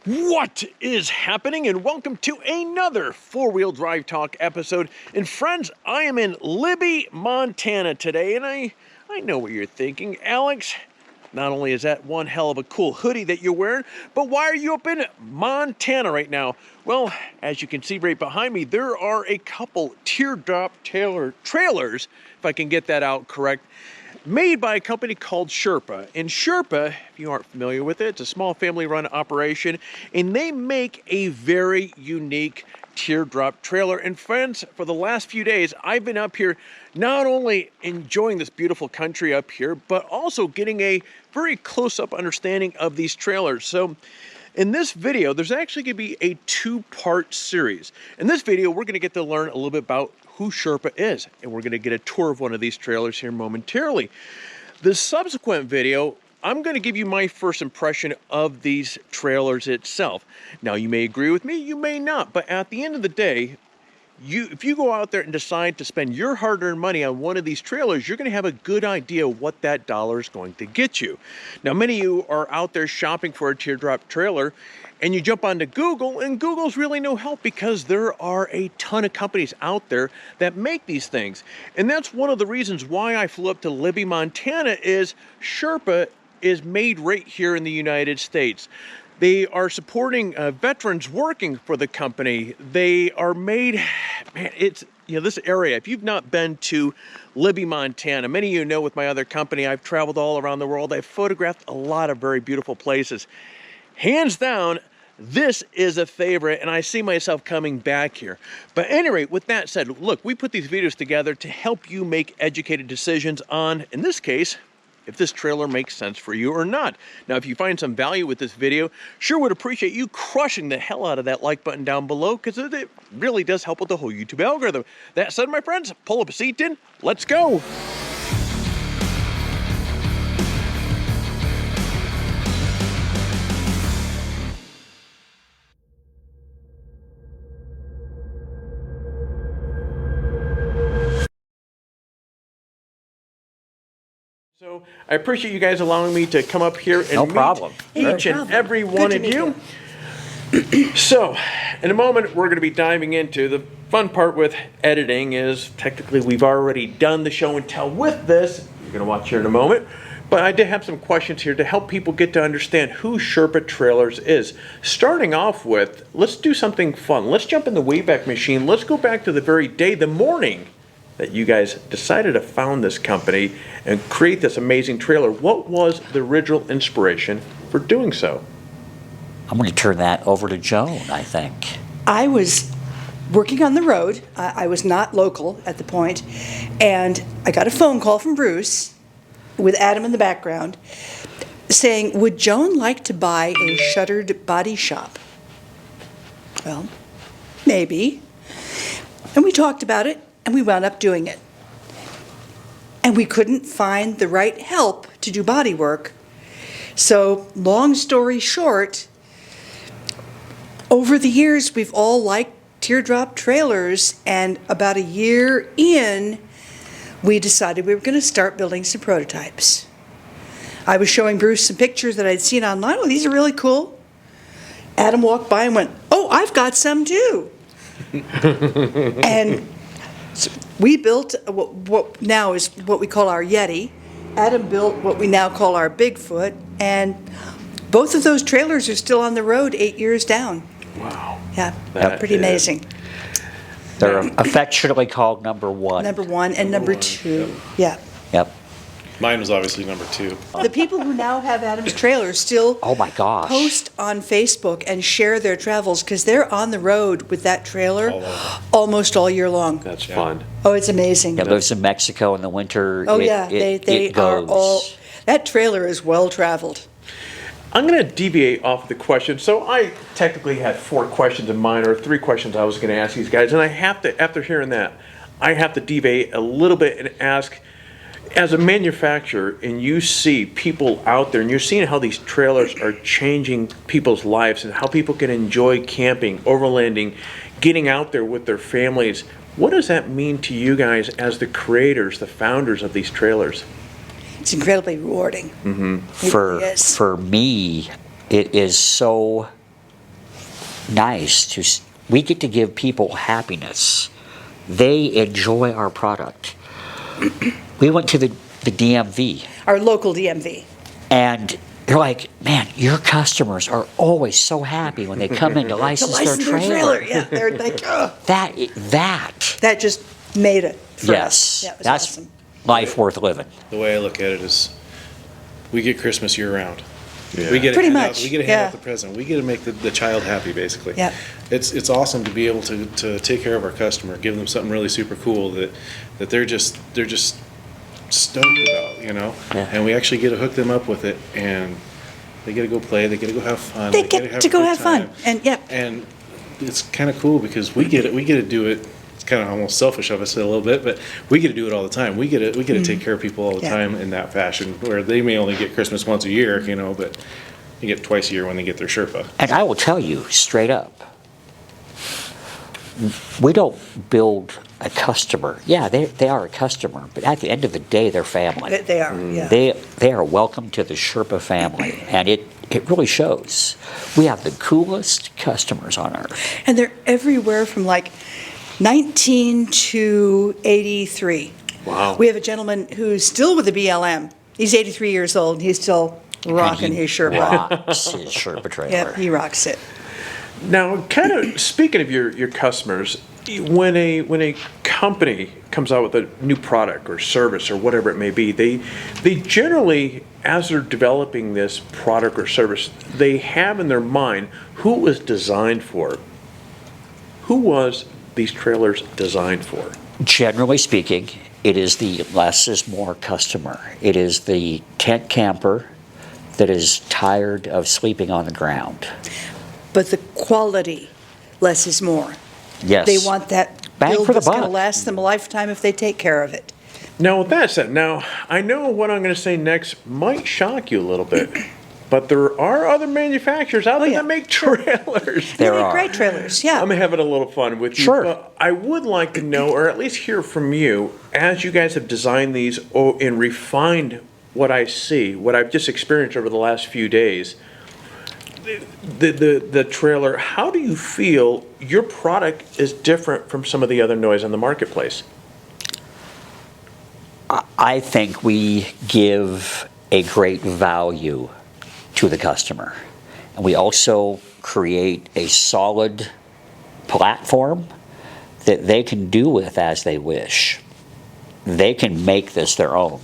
What is happening, and welcome to another four-wheel drive talk episode. And friends, I am in Libby, Montana today, and I know what you're thinking. Alex, not only is that one hell of a cool hoodie that you're wearing, but why are you up in Montana right now? Well, as you can see right behind me, there are a couple Teardrop trailers, if I can get that out correct, made by a company called Sherpa. And Sherpa, if you aren't familiar with it, it's a small family-run operation, and they make a very unique teardrop trailer. And friends, for the last few days, I've been up here not only enjoying this beautiful country up here, but also getting a very close-up understanding of these trailers. So in this video, there's actually going to be a two-part series. In this video, we're going to get to learn a little bit about who Sherpa is, and we're going to get a tour of one of these trailers here momentarily. The subsequent video, I'm going to give you my first impression of these trailers itself. Now, you may agree with me, you may not, but at the end of the day, if you go out there and decide to spend your hard-earned money on one of these trailers, you're going to have a good idea what that dollar is going to get you. Now, many of you are out there shopping for a teardrop trailer, and you jump onto Google, and Google's really no help because there are a ton of companies out there that make these things. And that's one of the reasons why I flew up to Libby, Montana, is Sherpa is made right here in the United States. They are supporting veterans working for the company. They are made, man, it's, this area, if you've not been to Libby, Montana, many of you know with my other company, I've traveled all around the world. I've photographed a lot of very beautiful places. Hands down, this is a favorite, and I see myself coming back here. But at any rate, with that said, look, we put these videos together to help you make educated decisions on, in this case, if this trailer makes sense for you or not. Now, if you find some value with this video, sure would appreciate you crushing the hell out of that like button down below, because it really does help with the whole YouTube algorithm. That said, my friends, pull up a seat in, let's go. So I appreciate you guys allowing me to come up here and meet each and every one of you. So in a moment, we're going to be diving into the fun part with editing. Is technically we've already done the show and tell with this. You're going to watch here in a moment. But I did have some questions here to help people get to understand who Sherpa Trailers is. Starting off with, let's do something fun. Let's jump in the Wayback Machine. Let's go back to the very day, the morning that you guys decided to found this company and create this amazing trailer. What was the original inspiration for doing so? I'm going to turn that over to Joan, I think. I was working on the road. I was not local at the point, and I got a phone call from Bruce with Adam in the background saying, would Joan like to buy a shuttered body shop? Well, maybe. And we talked about it, and we wound up doing it. And we couldn't find the right help to do body work. So, long story short, over the years, we've all liked teardrop trailers, and about a year in, we decided we were going to start building some prototypes. I was showing Bruce some pictures that I'd seen online. Oh, these are really cool. Adam walked by and went, oh, I've got some too. And so we built what now is what we call our Yeti. Adam built what we now call our Bigfoot, and both of those trailers are still on the road 8 years down. Wow. Yeah, pretty amazing. They're affectionately called number one. Number one and number two. Yeah. Yep. Mine was obviously number two. The people who now have Adam's trailers still Oh my gosh. post on Facebook and share their travels because they're on the road with that trailer almost all year long. That's fun. Oh, it's amazing. It lives in Mexico in the winter. Oh, yeah. They are all. That trailer is well traveled. I'm going to deviate off the question. So I technically had 4 questions in mind, or 3 questions I was going to ask these guys. And I have to, after hearing that, I have to deviate a little bit and ask, as a manufacturer, and you see people out there, and you're seeing how these trailers are changing people's lives and how people can enjoy camping, overlanding, getting out there with their families, what does that mean to you guys as the creators, the founders of these trailers? It's incredibly rewarding. For me, it is so nice we get to give people happiness. They enjoy our product. We went to the DMV. Our local DMV. And they're like, man, your customers are always so happy when they come in to license, their trailer. Yeah, they're like, oh. That just made it for yes, us. Yeah, it was that's awesome. life worth living. The way I look at it is, we get Christmas year round. Yeah. We get Pretty to hand much, out, we get to hand yeah. out the present. We get to make the child happy, basically. Yeah. It's awesome to be able to take care of our customer, give them something really super cool that they're just stoked about, you know. Yeah. And we actually get to hook them up with it, and they get to go play. They get to go have fun. They get get to go a good have fun, time. and yeah. And it's kind of cool because we get to do it. It's kind of almost selfish of us a little bit, but we get to do it all the time. We get to take care of people all the Yeah. time in that fashion, where they may only get Christmas once a year, you know, but they get twice a year when they get their Sherpa. And I will tell you straight up, we don't build a customer. Yeah, they are a customer, but at the end of the day, they're family. They are, yeah. They are welcome to the Sherpa family, and it really shows. We have the coolest customers on earth. And they're everywhere from like 19 to 83. Wow. We have a gentleman who's still with the BLM. He's 83 years old, and he's still rocking And he his Sherpa. rocks his Sherpa trailer. Yep, he rocks it. Now, kind of speaking of your customers, when a company comes out with a new product or service or whatever it may be, they generally, as they're developing this product or service, they have in their mind who it was designed for. Who was these trailers designed for? Generally speaking, it is the less is more customer. It is the tent camper that is tired of sleeping on the ground. But the quality, less is more. Yes. They want that Bang build for the that's going to buck. last them a lifetime if they take care of it. Now, with that said, now I know what I'm going to say next might shock you a little bit, but there are other manufacturers out there yeah. that make trailers. There They make are. great trailers, yeah. I'm having a little fun with you. Sure. But I would like to know, or at least hear from you, as you guys have designed these and refined what I see, what I've just experienced over the last few days, the trailer, how do you feel your product is different from some of the other noise on the marketplace? I think we give a great value to the customer. And we also create a solid platform that they can do with as they wish. They can make this their own.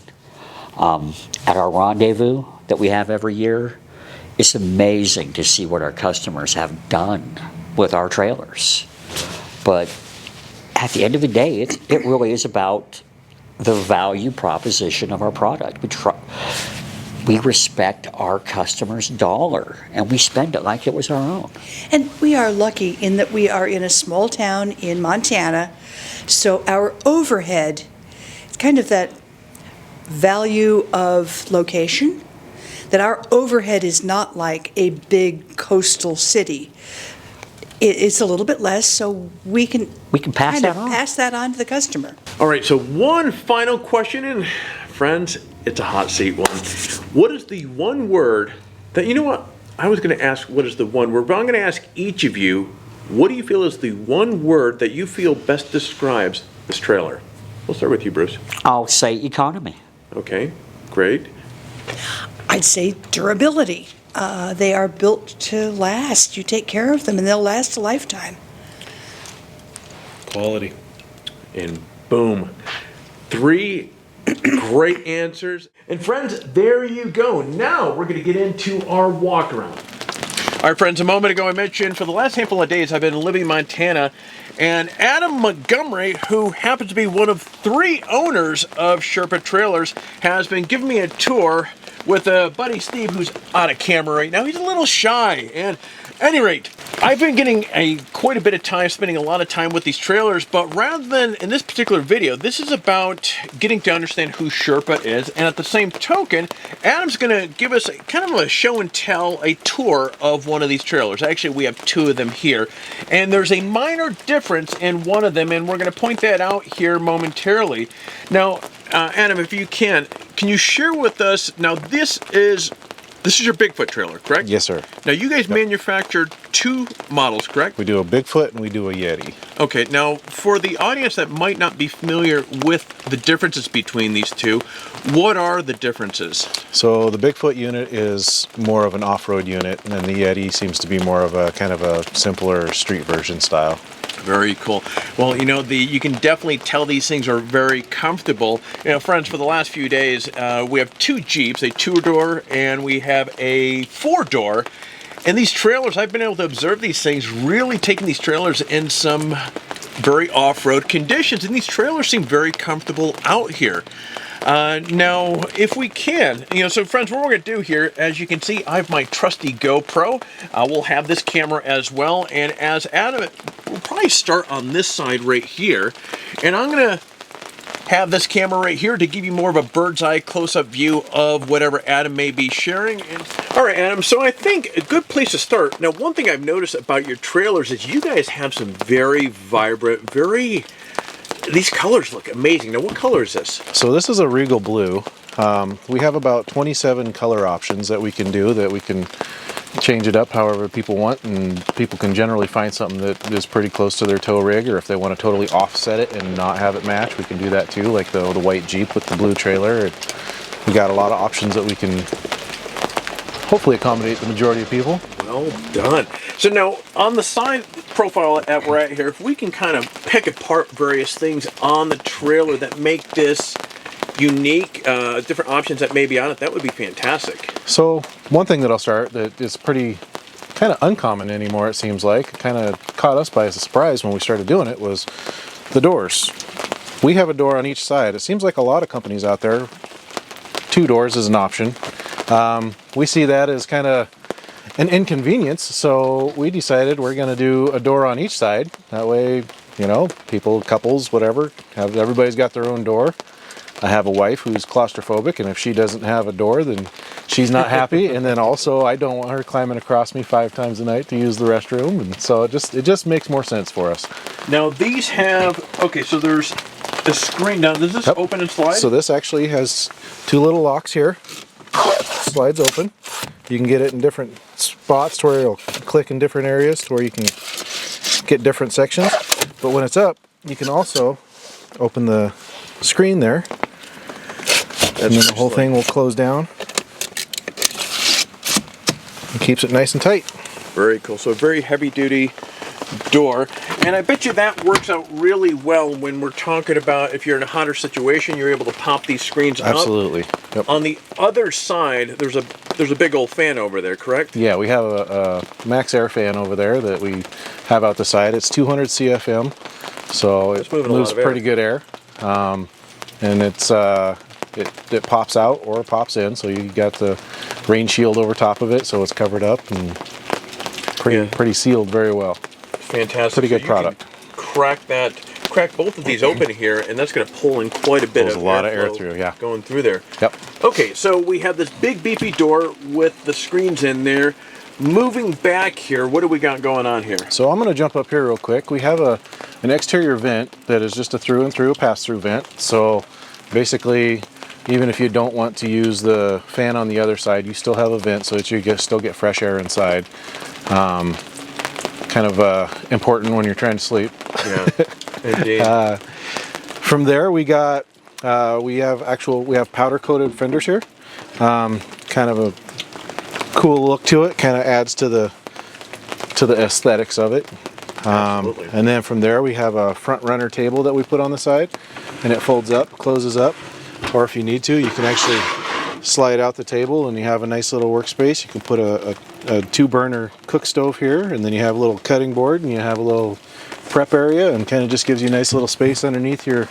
At our rendezvous that we have every year, it's amazing to see what our customers have done with our trailers. But at the end of the day, it really is about the value proposition of our product. We respect our customer's dollar, and we spend it like it was our own. And we are lucky in that we are in a small town in Montana, so our overhead, it's kind of that value of location, that our overhead is not like a big coastal city. It's a little bit less, so we can pass kind that of on. pass that on to the customer. All right, so one final question, and friends, it's a hot seat one. What is the one word that, you know what, I was going to ask what is the one word, but I'm going to ask each of you, what do you feel is the one word that you feel best describes this trailer? We'll start with you, Bruce. I'll say economy. Okay, great. I'd say durability. They are built to last. You take care of them and they'll last a lifetime. Quality. And boom. 3 great answers. And friends, there you go. Now we're going to get into our walk around. All right, friends, a moment ago I mentioned for the last handful of days I've been in Libby, Montana, and Adam Montgomery, who happens to be one of 3 owners of Sherpa Trailers, has been giving me a tour with a buddy Steve, who's on a camera right now. He's a little shy, and at any rate, I've been getting quite a bit of time, spending a lot of time with these trailers, but rather than in this particular video, this is about getting to understand who Sherpa is, and at the same token, Adam's going to give us kind of a show and tell, a tour of one of these trailers. Actually, we have 2 of them here, and there's a minor difference in one of them, and we're going to point that out here momentarily. Now, Adam, if you can you share with us, now this is This is your Bigfoot trailer, correct? Yes, sir. Now, you guys manufacture 2 models, correct? We do a Bigfoot and we do a Yeti. Okay, now, for the audience that might not be familiar with the differences between these two, what are the differences? So the Bigfoot unit is more of an off-road unit, and then the Yeti seems to be more of a kind of a simpler street version style. Very cool. Well, you can definitely tell these things are very comfortable. Friends, for the last few days, we have 2 Jeeps, a 2-door and we have a 4-door. And these trailers, I've been able to observe these things, really taking these trailers in some very off-road conditions. And these trailers seem very comfortable out here. Now, if we can, so friends, what we're going to do here, as you can see, I have my trusty GoPro. We'll have this camera as well. And as Adam, we'll probably start on this side right here. And I'm going to have this camera right here to give you more of a bird's eye close-up view of whatever Adam may be sharing. All right, Adam, so I think a good place to start. Now, one thing I've noticed about your trailers is you guys have some very vibrant, these colors look amazing. Now, what color is this? So this is a Regal Blue. We have about 27 color options that we can do, that we can change it up however people want, and people can generally find something that is pretty close to their tow rig, or if they want to totally offset it and not have it match, we can do that too, like the white Jeep with the blue trailer. We got a lot of options that we can hopefully accommodate the majority of people. Well done. So now, on the side profile that we're at here, if we can kind of pick apart various things on the trailer that make this unique, different options that may be on it, that would be fantastic. So one thing that I'll start that is pretty kind of uncommon anymore, it seems like, kind of caught us by surprise when we started doing it, was the doors. We have a door on each side. It seems like a lot of companies out there, 2 doors is an option. We see that as kind of an inconvenience, so we decided we're going to do a door on each side. That way, people, couples, whatever, everybody's got their own door. I have a wife who's claustrophobic, and if she doesn't have a door, then she's not happy. And then also, I don't want her climbing across me 5 times a night to use the restroom. And so it just makes more sense for us. Now these have, okay, so there's a screen. Now does this open and slide? So this actually has 2 little locks here. Slides open. You can get it in different spots to where it'll click in different areas to where you can get different sections. But when it's up, you can also open the screen there. And then the whole thing will close down and keeps it nice and tight. Very cool. So a very heavy duty door. And I bet you that works out really well when we're talking about if you're in a hotter situation, you're able to pop these screens up. Absolutely. Yep. On the other side, there's a big old fan over there, correct? Yeah, we have a max air fan over there that we have out the side. It's 200 CFM, so it moves pretty good air. And it pops out or pops in, so you got the rain shield over top of it, so it's covered up and pretty sealed very well. Fantastic. Pretty good product. Crack both of these open here, and that's going to pull in quite a bit of a lot of air through, yeah. Going through there. Yep. Okay, so we have this big beefy door with the screens in there. Moving back here, what do we got going on here? So I'm going to jump up here real quick. We have an exterior vent that is just a through and through pass-through vent. So basically, even if you don't want to use the fan on the other side, you still have a vent so that you still get fresh air inside. Kind of important when you're trying to sleep. Yeah, indeed. From there, we have powder coated fenders here. Kind of a cool look to it. Kind of adds to the aesthetics of it. And then from there, we have a front runner table that we put on the side, and it folds up, closes up. Or if you need to, you can actually slide out the table and you have a nice little workspace. You can put a 2-burner cook stove here, and then you have a little cutting board, and you have a little prep area, and kind of just gives you a nice little space underneath your...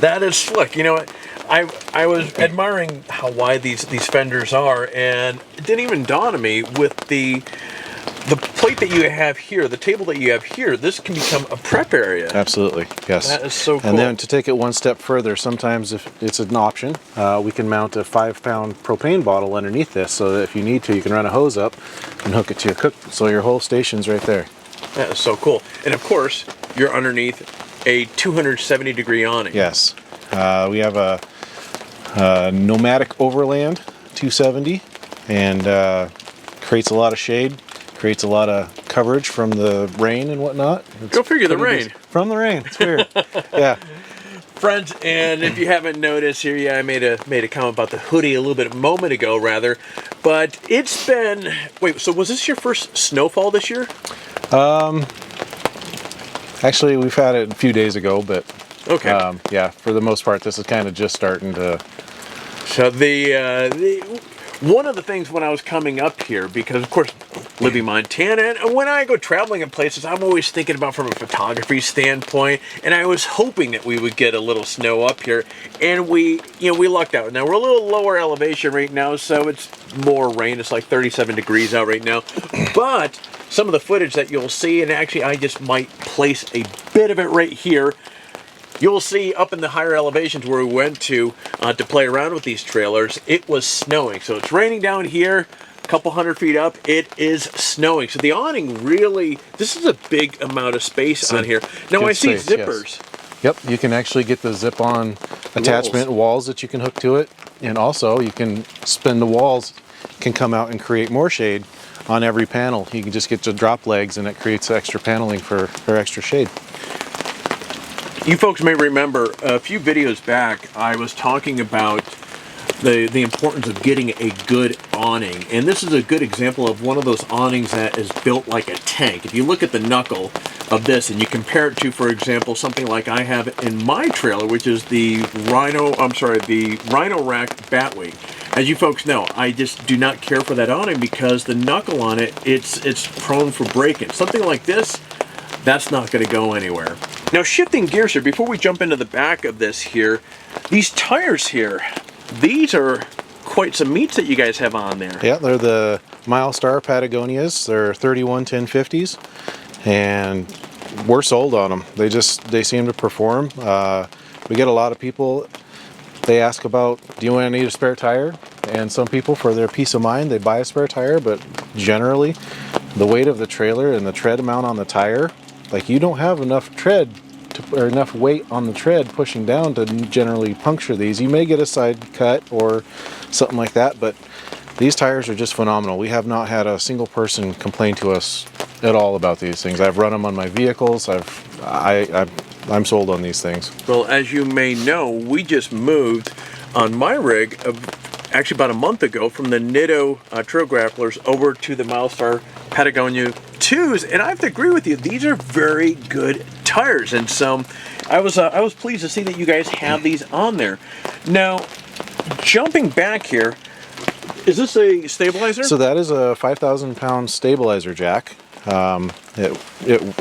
That is slick. You know what? I was admiring how wide these fenders are, and it didn't even dawn on me with the plate that you have here, the table that you have here, this can become a prep area. Absolutely, yes. That is so cool. And then to take it one step further, sometimes if it's an option, we can mount a 5-pound propane bottle underneath this, so that if you need to, you can run a hose up and hook it to your cook. So your whole station's right there. That is so cool. And of course, you're underneath a 270-degree awning. Yes. We have a Nomadic Overland 270. and creates a lot of shade, creates a lot of coverage from the rain and whatnot. Go figure, the rain. From the rain. It's weird. Yeah. Friends, and if you haven't noticed here, yeah, I made a comment about the hoodie a little bit a moment ago, rather. But it's been... Wait, so was this your first snowfall this year? Actually, we've had it a few days ago, but... Okay. Yeah, for the most part, this is kind of just starting to... So one of the things when I was coming up here, because of course, Libby, Montana, and when I go traveling in places, I'm always thinking about from a photography standpoint, and I was hoping that we would get a little snow up here, and we lucked out. Now we're a little lower elevation right now, so it's more rain. It's like 37 degrees out right now, but some of the footage that you'll see, and actually I just might place a bit of it right here. You'll see up in the higher elevations where we went to play around with these trailers, it was snowing. So it's raining down here, a couple hundred feet up, it is snowing. So the awning really, this is a big amount of space on here. Now I see zippers. Yes. Yep, you can actually get the zip-on attachment walls that you can hook to it. And also you can spin the walls, can come out and create more shade on every panel. You can just get the drop legs and it creates extra paneling for extra shade. You folks may remember a few videos back, I was talking about the importance of getting a good awning. And this is a good example of one of those awnings that is built like a tank. If you look at the knuckle of this and you compare it to, for example, something like I have in my trailer, which is the Rhino Rack Batwing. As you folks know, I just do not care for that awning because the knuckle on it, it's prone for breaking. Something like this, that's not going to go anywhere. Now shifting gears here, before we jump into the back of this here, these tires here, these are quite some meats that you guys have on there. Yeah, they're the Milestar Patagonias. They're 31 1050s, and we're sold on them. They seem to perform. We get a lot of people, they ask about, do you want to need a spare tire? And some people, for their peace of mind, they buy a spare tire, but generally, the weight of the trailer and the tread amount on the tire, like you don't have enough tread or enough weight on the tread pushing down to generally puncture these. You may get a side cut or something like that, but these tires are just phenomenal. We have not had a single person complain to us at all about these things. I've run them on my vehicles. I'm sold on these things. Well, as you may know, we just moved on my rig actually about a month ago from the Nitto Trail Grapplers over to the Milestar Patagonia 2s, and I have to agree with you, these are very good tires, and so I was pleased to see that you guys have these on there. Now, jumping back here, is this a stabilizer? So that is a 5,000-pound stabilizer jack. It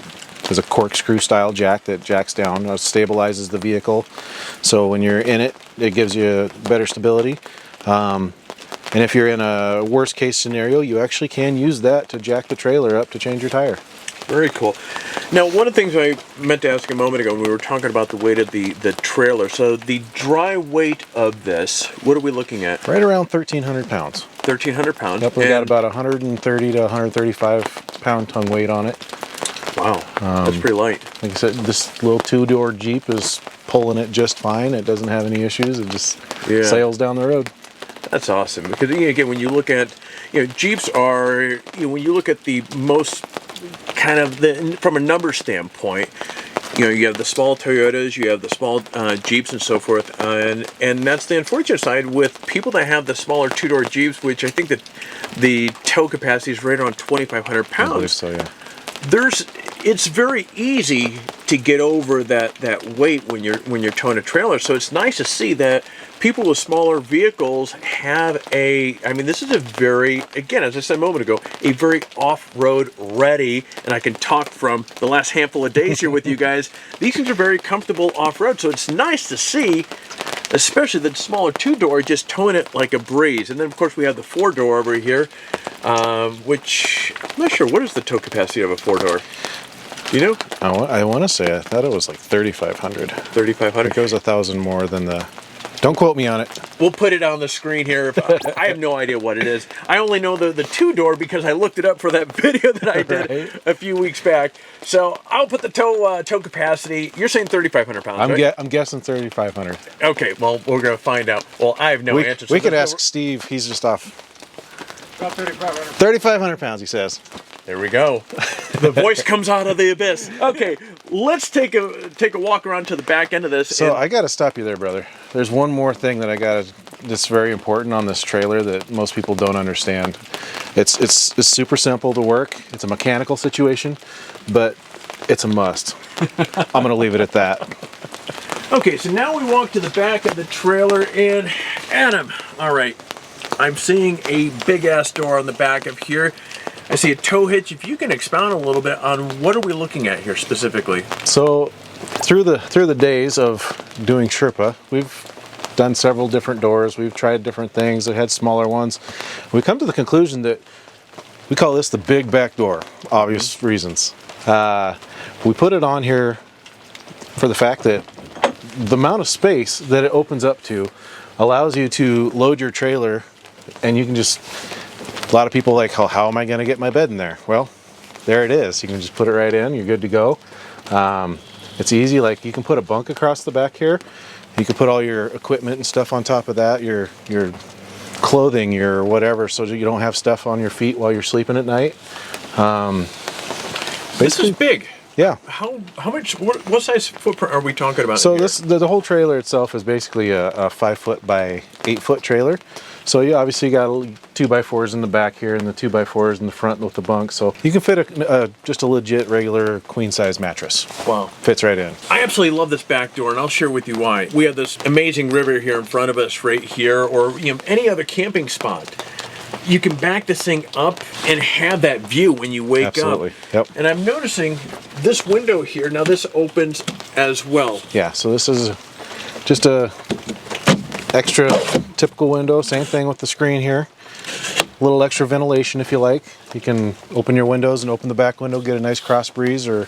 is a corkscrew style jack that jacks down, stabilizes the vehicle. So when you're in it, it gives you better stability. And if you're in a worst case scenario, you actually can use that to jack the trailer up to change your tire. Very cool. Now, one of the things I meant to ask a moment ago when we were talking about the weight of the trailer, so the dry weight of this, what are we looking at? Right around 1,300 pounds. 1,300 pounds. Yep, we got about 130 to 135 pound tongue weight on it. Wow, that's pretty light. Like I said, this little two-door Jeep is pulling it just fine. It doesn't have any issues. It just sails down the road. That's awesome, because again, when you look at, Jeeps are, when you look at the most kind of from a number standpoint, you have the small Toyotas, you have the small Jeeps and so forth, and that's the unfortunate side with people that have the smaller two-door Jeeps, which I think that the tow capacity is right around 2,500 pounds. I believe so, yeah. It's very easy to get over that weight when you're towing a trailer. So it's nice to see that people with smaller vehicles have this is a very, again, as I said a moment ago, a very off-road ready, and I can talk from the last handful of days here with you guys. These things are very comfortable off-road, so it's nice to see, especially the smaller two-door, just towing it like a breeze. And then, of course, we have the four-door over here, which I'm not sure, what is the tow capacity of a four-door? You know? I want to say, I thought it was like 3,500. 3,500? It goes 1,000 more than the... Don't quote me on it. We'll put it on the screen here. I have no idea what it is. I only know the two-door because I looked it up for that video that I did a few weeks back. So I'll put the tow capacity. You're saying 3,500 pounds, right? I'm guessing 3,500. Okay, well, we're going to find out. Well, I have no answers. We could ask Steve. He's just off About 3,500. 3,500 pounds, he says. There we go. The voice comes out of the abyss. Okay, let's take a walk around to the back end of this. So I got to stop you there, brother. There's one more thing that that's very important on this trailer that most people don't understand. It's super simple to work. It's a mechanical situation, but it's a must. I'm going to leave it at that. Okay, so now we walk to the back of the trailer, and Adam, all right, I'm seeing a big ass door on the back of here. I see a tow hitch. If you can expound a little bit on what are we looking at here specifically? So through the days of doing Sherpa, we've done several different doors. We've tried different things. We've had smaller ones. We come to the conclusion that we call this the big back door, obvious reasons. We put it on here for the fact that the amount of space that it opens up to allows you to load your trailer, and you can just, a lot of people like, how am I going to get my bed in there? Well, there it is. You can just put it right in. You're good to go. It's easy. Like, you can put a bunk across the back here. You can put all your equipment and stuff on top of that, your clothing, your whatever, so that you don't have stuff on your feet while you're sleeping at night. This is big. Yeah. How much? What size footprint are we talking about? So the whole trailer itself is basically a 5 foot by 8 foot trailer. So you obviously got 2x4s in the back here and the 2x4s in the front with the bunk. So you can fit just a legit regular queen size mattress. Wow. Fits right in. I absolutely love this back door, and I'll share with you why. We have this amazing river here in front of us right here, or any other camping spot. You can back this thing up and have that view when you wake Absolutely. up. Yep. And I'm noticing this window here, now this opens as well. Yeah, so this is just a extra typical window. Same thing with the screen here. A little extra ventilation if you like. You can open your windows and open the back window, get a nice cross breeze, or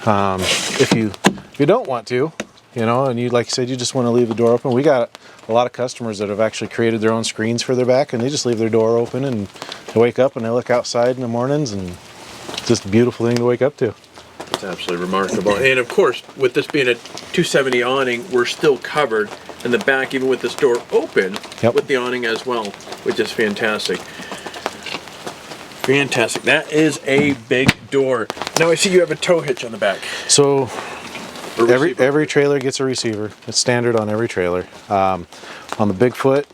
if you don't want to, and you, like I said, you just want to leave the door open. We got a lot of customers that have actually created their own screens for their back, and they just leave their door open and they wake up and they look outside in the mornings, and it's just a beautiful thing to wake up to. It's absolutely remarkable. And of course, with this being a 270 awning, we're still covered in the back, even with this door open, Yep. with the awning as well, which is fantastic. Fantastic. That is a big door. Now I see you have a tow hitch on the back. So Or receiver. every trailer gets a receiver. It's standard on every trailer. On the Bigfoot,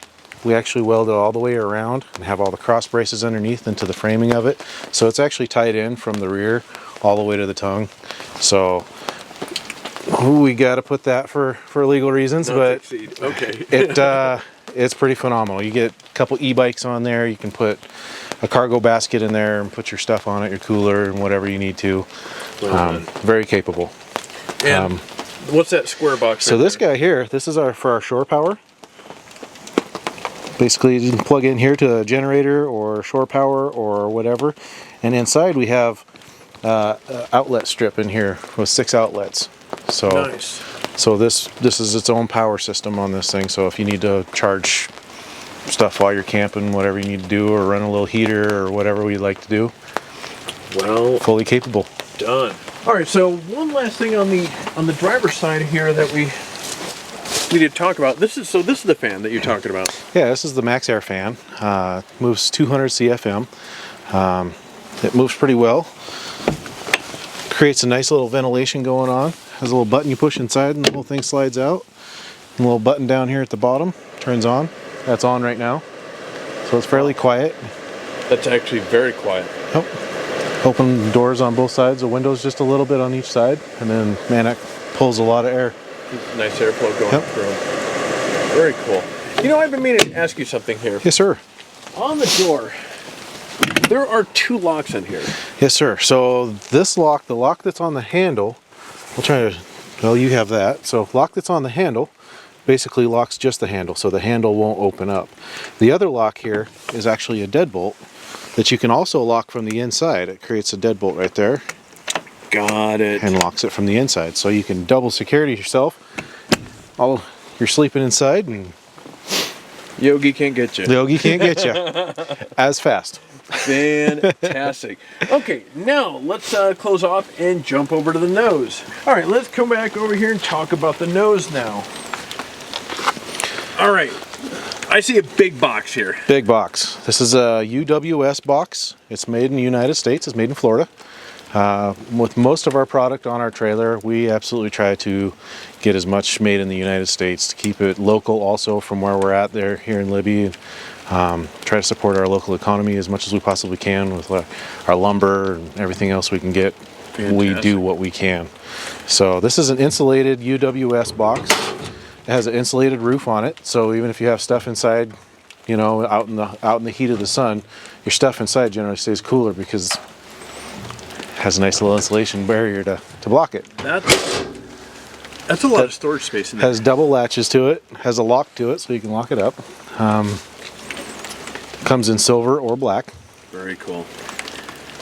we actually weld it all the way around and have all the cross braces underneath into the framing of it. So it's actually tied in from the rear all the way to the tongue. So we got to put that for legal reasons, Not but to exceed. Okay. it's pretty phenomenal. You get a couple e-bikes on there. You can put a cargo basket in there and put your stuff on it, your cooler and whatever you need to. Very capable. And what's that square box? So right this there? guy here, this is for our shore power. Basically, you can plug in here to a generator or shore power or whatever. And inside we have an outlet strip in here with 6 outlets. So Nice. So this is its own power system on this thing. So if you need to charge stuff while you're camping, whatever you need to do, or run a little heater or whatever we'd like to do, Well fully capable. done. All right, so one last thing on the driver's side here that we need to talk about. This is the fan that you're talking about. Yeah, this is the Max Air fan. Moves 200 CFM. It moves pretty well. Creates a nice little ventilation going on. Has a little button you push inside and the whole thing slides out. And a little button down here at the bottom turns on. That's on right now. So it's fairly quiet. That's actually very quiet. Yep. Open doors on both sides, the windows just a little bit on each side, and then man, that pulls a lot of air. Nice airflow going Yep. through. Very cool. I've been meaning to ask you something here. Yes, sir. On the door, there are 2 locks in here. Yes, sir. So this lock, the lock that's on the handle, you have that. So lock that's on the handle basically locks just the handle, so the handle won't open up. The other lock here is actually a deadbolt that you can also lock from the inside. It creates a deadbolt right there Got it. and locks it from the inside. So you can double security yourself. You're sleeping inside and Yogi can't get you. the Yogi can't get you as fast. Fantastic. Okay, now let's close off and jump over to the nose. All right, let's come back over here and talk about the nose now. All right, I see a big box here. Big box. This is a UWS box. It's made in the United States. It's made in Florida. With most of our product on our trailer, we absolutely try to get as much made in the United States to keep it local also from where we're at there here in Libby. Try to support our local economy as much as we possibly can with our lumber and everything else we can get. Fantastic. We do what we can. So this is an insulated UWS box. It has an insulated roof on it, so even if you have stuff inside, you know, out in the heat of the sun, your stuff inside generally stays cooler because it has a nice little insulation barrier to block it. That's a lot of storage space in there. Has double latches to it, has a lock to it so you can lock it up. Comes in silver or black. Very cool.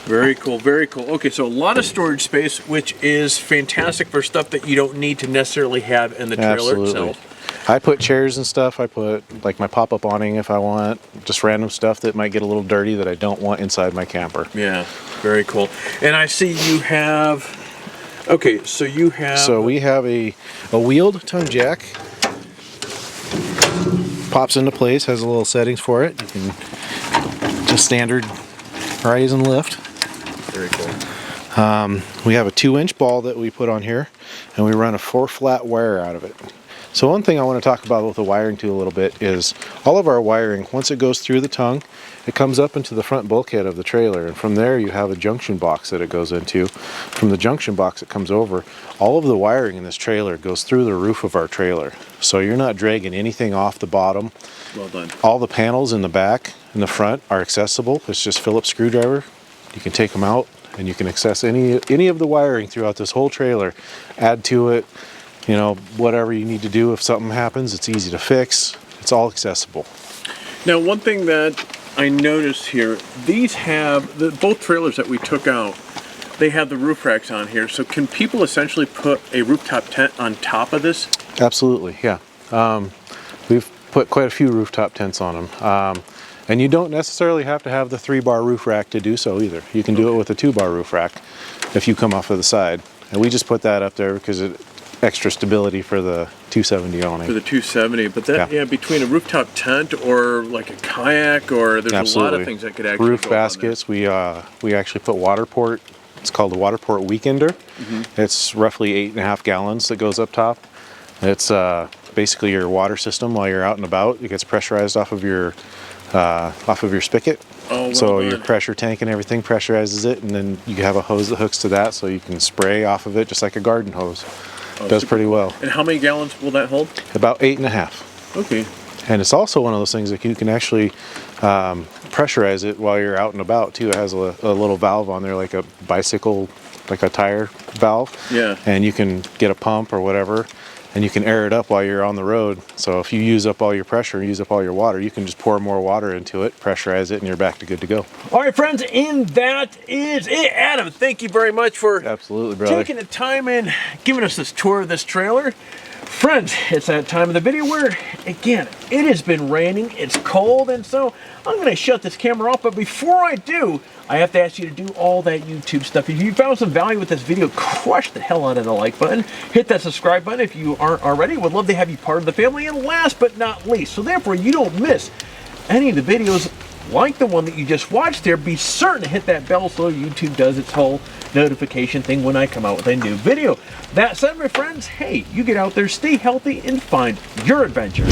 Very cool, very cool. Okay, so a lot of storage space, which is fantastic for stuff that you don't need to necessarily have in the trailer itself. I put chairs and stuff. I put like my pop-up awning if I want, just random stuff that might get a little dirty that I don't want inside my camper. Yeah, very cool. And I see you have, okay, so you have... So we have a wheeled tongue jack. Pops into place, has a little settings for it. You can just standard rise and lift. Very cool. We have a 2-inch ball that we put on here, and we run a 4-flat wire out of it. So one thing I want to talk about with the wiring too a little bit is all of our wiring, once it goes through the tongue, it comes up into the front bulkhead of the trailer, and from there you have a junction box that it goes into. From the junction box it comes over. All of the wiring in this trailer goes through the roof of our trailer, so you're not dragging anything off the bottom. Well done. All the panels in the back and the front are accessible. It's just Phillips screwdriver. You can take them out and you can access any of the wiring throughout this whole trailer. Add to it, you know, whatever you need to do. If something happens, it's easy to fix. It's all accessible. Now, one thing that I noticed here, these have, both trailers that we took out, they have the roof racks on here. So can people essentially put a rooftop tent on top of this? Absolutely, yeah. We've put quite a few rooftop tents on them. And you don't necessarily have to have the 3-bar roof rack to do so either. You can do it with a 2-bar roof rack if you come off of the side. And we just put that up there because it extra stability for the 270 awning. For the 270, but that, yeah, between a rooftop tent or like a kayak, or there's Absolutely. a lot of things that could actually roof go baskets. We actually put Waterport. It's called a Waterport Weekender. Mm-hmm. It's roughly 8.5 gallons that goes up top. It's basically your water system while you're out and about. It gets pressurized off of your spigot. Oh, well so done. your pressure tank and everything pressurizes it, and then you have a hose that hooks to that, so you can spray off of it just like a garden hose. Does pretty well. And how many gallons will that hold? About 8.5. Okay. And it's also one of those things that you can actually pressurize it while you're out and about too. It has a little valve on there, like a bicycle, like a tire valve. Yeah. And you can get a pump or whatever, and you can air it up while you're on the road. So if you use up all your pressure, use up all your water, you can just pour more water into it, pressurize it, and you're back to good to go. All right, friends, and that is it. Adam, thank you very much for Absolutely, brother. taking the time and giving us this tour of this trailer. Friends, it's that time of the video where, again, it has been raining, it's cold, and so I'm going to shut this camera off. But before I do, I have to ask you to do all that YouTube stuff. If you found some value with this video, crush the hell out of the like button. Hit that subscribe button if you aren't already. Would love to have you part of the family. And last but not least, so therefore you don't miss any of the videos like the one that you just watched there, be certain to hit that bell so YouTube does its whole notification thing when I come out with a new video. That said, my friends, hey, you get out there, stay healthy, and find your adventure.